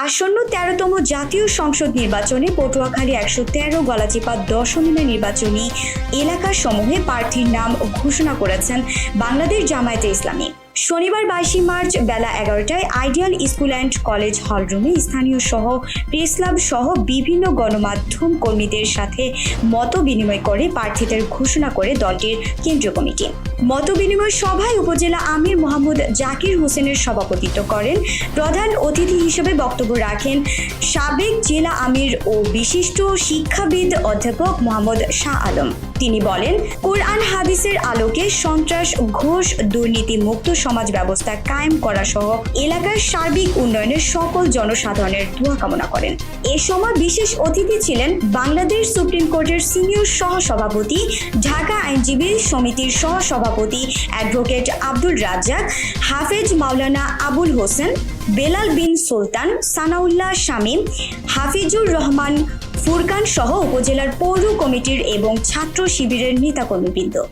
আসন্ন 13তম জাতীয় সংসদ নির্বাচনে পটুয়াখালী 113 গলাচিপা 10 নং নির্বাচনী এলাকাসমূহে প্রার্থীর নাম ঘোষণা করেছেন বাংলাদেশ জামায়াতে ইসলামী। শনিবার 22 মার্চ বেলা 11টায় আইডিয়াল স্কুল অ্যান্ড কলেজ হলরুমে স্থানীয় সহ প্রেস ক্লাব সহ বিভিন্ন গণমাধ্যম কর্মীদের সাথে মত বিনিময় করে প্রার্থীদের ঘোষণা করে দলটির কেন্দ্রীয় কমিটি। মত বিনিময় সভায় উপজেলা আমির মোহাম্মদ জাকির হোসেনের সভাপতিত্ব করেন। প্রধান অতিথি হিসেবে বক্তব্য রাখেন সাবেক জেলা আমির ও বিশিষ্ট শিক্ষাবিদ অধ্যাপক মোহাম্মদ শাহ আলম। তিনি বলেন, কোরআন হাদিসের আলোকে সন্ত্রাস, ঘোষ, দুর্নীতি মুক্ত সমাজ ব্যবস্থা কায়েম করা সহ এলাকার সার্বিক উন্নয়নের সকল জনসাধারণের দোয়া কামনা করেন। এ সময় বিশেষ অতিথি ছিলেন বাংলাদেশ সুপ্রিম কোর্টের সিনিয়র সহ-সভাপতি, ঢাকা আইনজীবী সমিতির সহ-সভাপতি অ্যাডভোকেট আব্দুল রাজ্জাক, হাফেজ মাওলানা আবুল হোসেন, বেলাল বিন সুলতান, সানাউল্লাহ শামীম, হাফিজুর রহমান ফুরকান সহ উপজেলার পৌর কমিটির এবং ছাত্র শিবিরের নেতাকর্মীবৃন্দ।